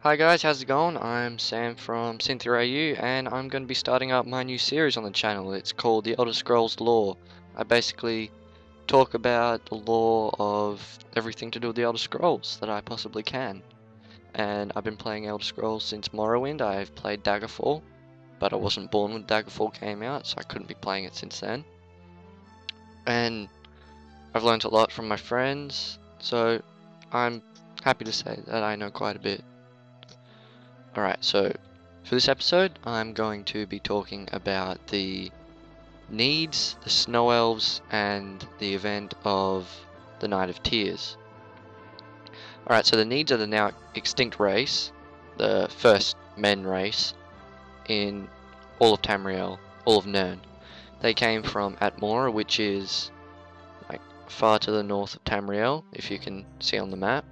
Hi guys, how's it going? I'm Sam from Cynthia AU and I'm going to be starting up my new series on the channel. It's called The Elder Scrolls Lore. I basically talk about the lore of everything to do with the Elder Scrolls that I possibly can. And I've been playing Elder Scrolls since Morrowind. I've played Daggerfall, but I wasn't born when Daggerfall came out, so I couldn't be playing it since then. And I've learned a lot from my friends, so I'm happy to say that I know quite a bit. Alright, so for this episode, I'm going to be talking about the Needs, the Snow Elves, and the event of the Night of Tears. Alright, so the Needs are the now extinct race, the first men race in all of Tamriel, all of Nirn. They came from Atmora, which is like far to the north of Tamriel, if you can see on the map.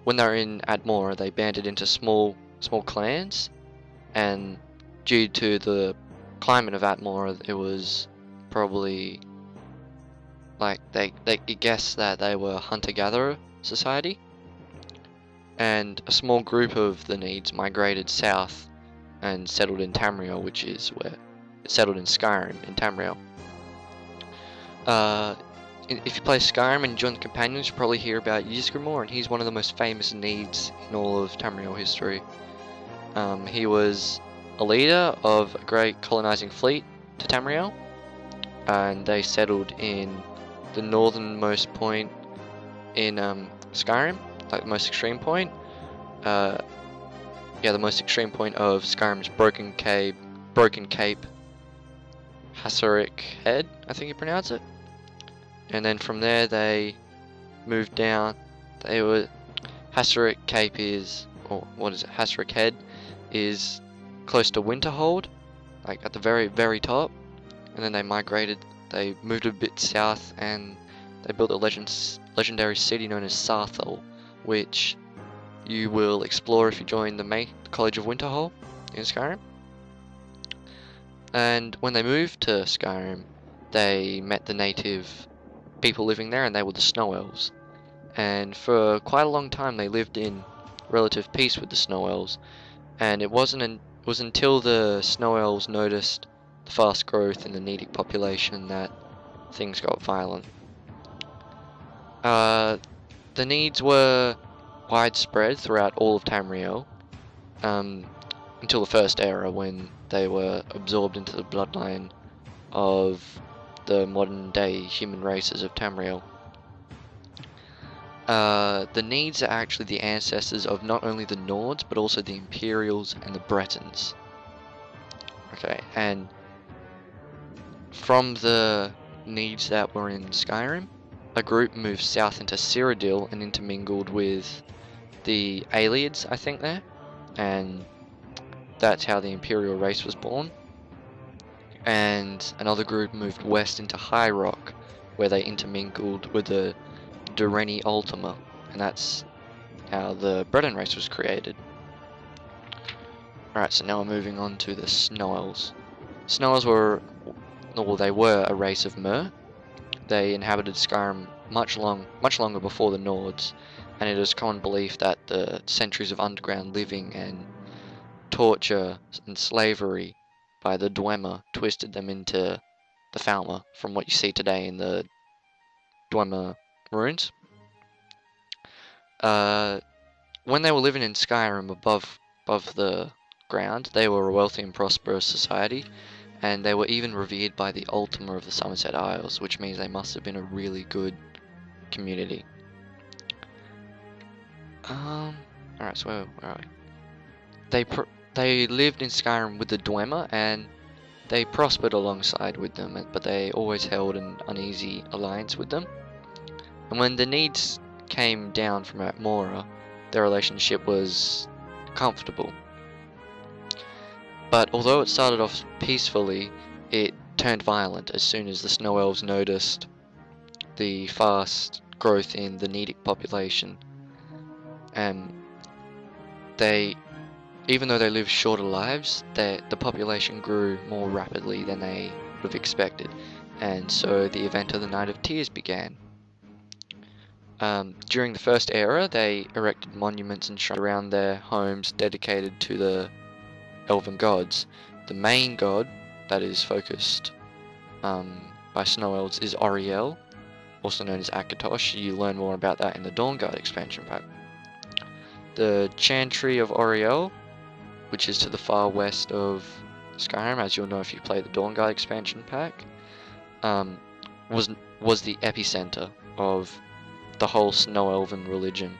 When they were in Atmora, they banded into small clans, and due to the climate of Atmora, it was probably like they guessed that they were hunter-gatherer society, and a small group of the Needs migrated south and settled in Tamriel, which is where it settled in Skyrim in Tamriel. If you play Skyrim and join the companions, you'll probably hear about Ysgramor, and he's one of the most famous Needs in all of Tamriel history. He was a leader of a great colonizing fleet to Tamriel, and they settled in the northernmost point in Skyrim, like the most extreme point. The most extreme point of Skyrim's Broken Cape, Hassaric Head, I think you pronounce it. And then from there they moved down. Hassaric Cape is, or what is it? Hassaric Head is close to Winterhold, like at the very top. And then they migrated. They moved a bit south, and they built a legendary city known as Sarthal, which you will explore if you join the College of Winterhold in Skyrim. And when they moved to Skyrim, they met the native people living there, and they were the Snow Elves. And for quite a long time they lived in relative peace with the Snow Elves, and it was until the Snow Elves noticed the fast growth in the Nedic population that things got violent. The Needs were widespread throughout all of Tamriel, until the First Era, when they were absorbed into the bloodline of the modern day human races of Tamriel. The Needs are actually the ancestors of not only the Nords, but also the Imperials and the Bretons. Okay, and from the Needs that were in Skyrim, a group moved south into Cyrodiil and intermingled with the Ayleids, I think, there, and that's how the Imperial race was born. And another group moved west into High Rock, where they intermingled with the Dureni Ultima, and that's how the Breton race was created. Alright, so now we're moving on to the Snow Elves. Snow Elves were a race of Mer. They inhabited Skyrim much longer before the Nords, and it is common belief that the centuries of underground living and torture and slavery by the Dwemer twisted them into the Falmer, from what you see today in the Dwemer ruins. When they were living in Skyrim above the ground, they were a wealthy and prosperous society, and they were even revered by the Ultima of the Somerset Isles, which means they must have been a really good community. Alright, so where are we? They lived in Skyrim with the Dwemer, and they prospered alongside with them, but they always held an uneasy alliance with them. And when the Needs came down from Atmora, their relationship was comfortable. But although it started off peacefully, it turned violent as soon as the Snow Elves noticed the fast growth in the Nedic population. And even though they lived shorter lives, the population grew more rapidly than they would have expected, and so the event of the Night of Tears began. During the first era, they erected monuments and shrines around their homes dedicated to the elven gods. The main god that is focused by Snow Elves is Oriel, also known as Akatosh. You learn more about that in the Dawnguard expansion pack. The Chantry of Oriel, which is to the far west of Skyrim, as you'll know if you play the Dawnguard expansion pack, was the epicenter of the whole Snow Elven religion,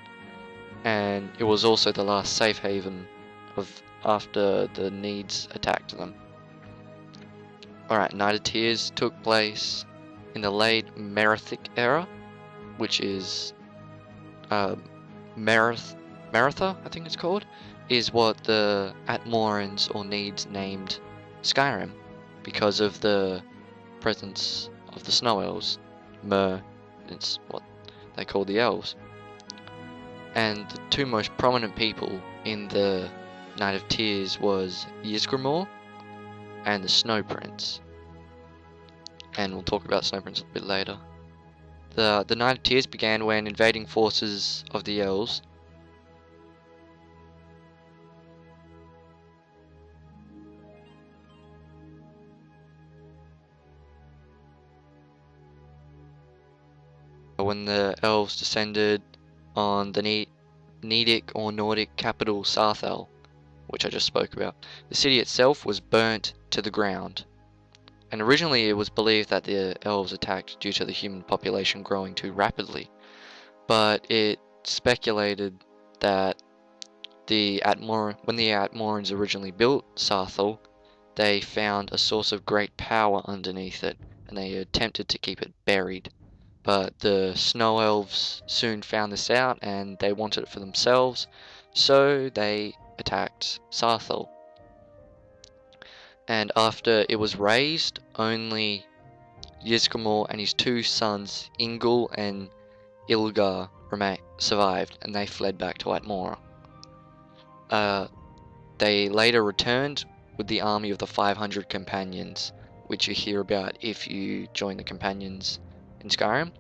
and it was also the last safe haven after the Nedes attacked them. Alright, Night of Tears took place in the late Merethic era, which is Meretha, I think it's called, is what the Atmorans or Needs named Skyrim because of the presence of the Snow Elves. It's what they call the elves. And the two most prominent people in the Night of Tears was Ysgramor and the Snow Prince. And we'll talk about Snow Prince a bit later. The Night of Tears began when invading forces of the elves when the elves descended on the Nedic or Nordic capital Sarthel, which I just spoke about. The city itself was burnt to the ground, and originally it was believed that the elves attacked due to the human population growing too rapidly, but it speculated that when the Atmorans originally built Sarthel, they found a source of great power underneath it, and they attempted to keep it buried. But the Snow Elves soon found this out and they wanted it for themselves, so they attacked Sarthel. And after it was razed, only Ysgramor and his two sons, Ingul and Ilgar, survived, and they fled back to Atmora. They later returned with the army of the 500 companions, which you hear about if you join the companions in Skyrim,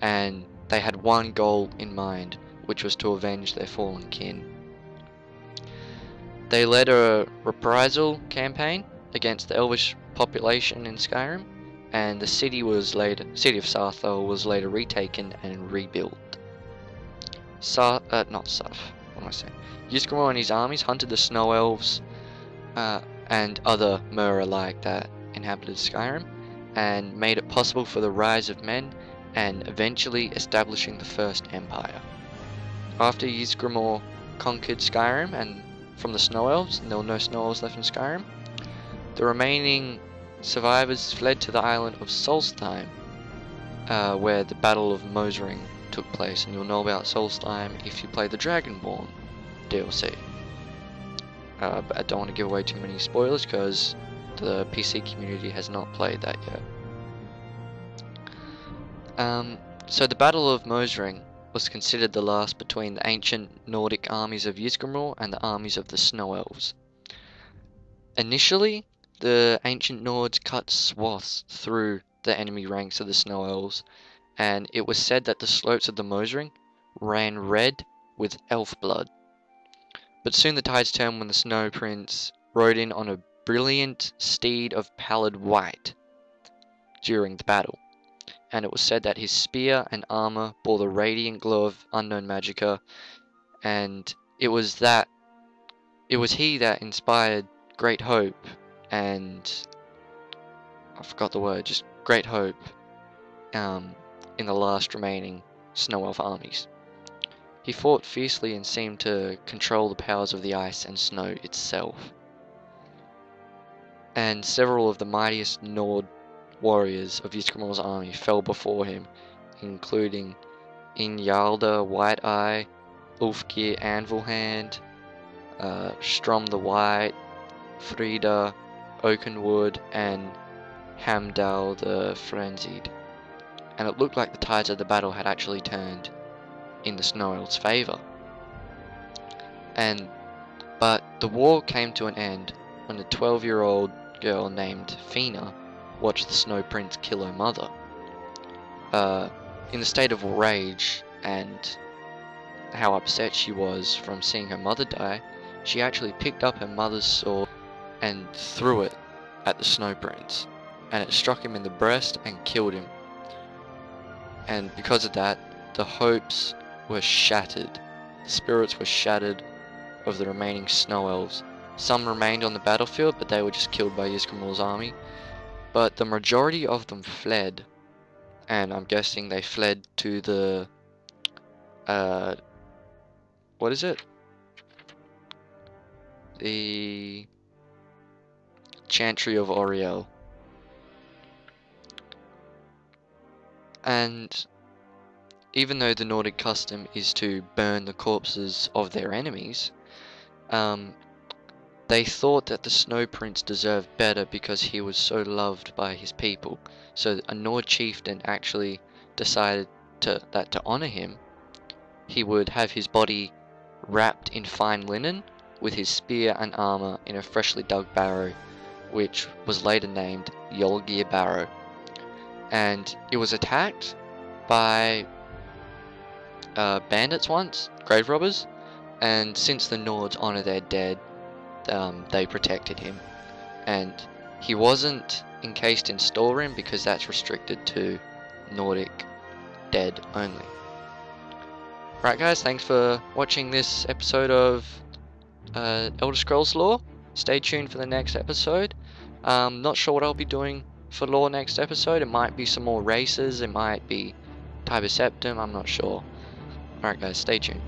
and they had one goal in mind, which was to avenge their fallen kin. They led a reprisal campaign against the elvish population in Skyrim, and the city of Sarthel was later retaken and rebuilt. Ysgramor and his armies hunted the Snow Elves and other Mura like that inhabited Skyrim, and made it possible for the rise of men and eventually establishing the First Empire. After Ysgramor conquered Skyrim and from the Snow Elves, and there were no Snow Elves left in Skyrim, the remaining survivors fled to the island of Solstheim, where the Battle of Mosring took place, and you'll know about Solstheim if you play the Dragonborn DLC. But I don't want to give away too many spoilers because the PC community has not played that yet. So the Battle of Mosring was considered the last between the ancient Nordic armies of Ysgramor and the armies of the Snow Elves. Initially, the ancient Nords cut swaths through the enemy ranks of the Snow Elves, and it was said that the slopes of the Mosring ran red with elf blood. But soon the tides turned when the Snow Prince rode in on a brilliant steed of pallid white during the battle, and it was said that his spear and armor bore the radiant glow of unknown magicka, and it was he that inspired great hope and I forgot the word, just great hope in the last remaining Snow Elf armies. He fought fiercely and seemed to control the powers of the ice and snow itself. And several of the mightiest Nord warriors of Ysgramor's army fell before him, including Inyalda White-Eye, Ulfgeir Anvilhand, Strom the White, Frida Oakenwood, and Hamdall the Frenzied. And it looked like the tides of the battle had actually turned in the Snow Elves' favour. But the war came to an end when a 12-year-old girl named Fina watched the Snow Prince kill her mother. in a state of rage and how upset she was from seeing her mother die, she actually picked up her mother's sword and threw it at the Snow Prince, and it struck him in the breast and killed him. And because of that, the hopes were shattered. The spirits were shattered of the remaining Snow Elves. Some remained on the battlefield, but they were just killed by Ysgramor's army. But the majority of them fled, and I'm guessing they fled to the what is it? The Chantry of Auriel. And even though the Nordic custom is to burn the corpses of their enemies, they thought that the Snow Prince deserved better because he was so loved by his people. So a Nord chieftain actually decided that to honor him, he would have his body wrapped in fine linen with his spear and armor in a freshly dug barrow, which was later named Yolgir Barrow. And it was attacked by bandits once, grave robbers, and since the Nords honor their dead, they protected him. And he wasn't encased in storeroom because that's restricted to Nordic dead only. Right guys, thanks for watching this episode of Elder Scrolls lore. Stay tuned for the next episode. Not sure what I'll be doing for lore next episode. It might be some more races, it might be Tiber Septim, I'm not sure. Alright guys, stay tuned.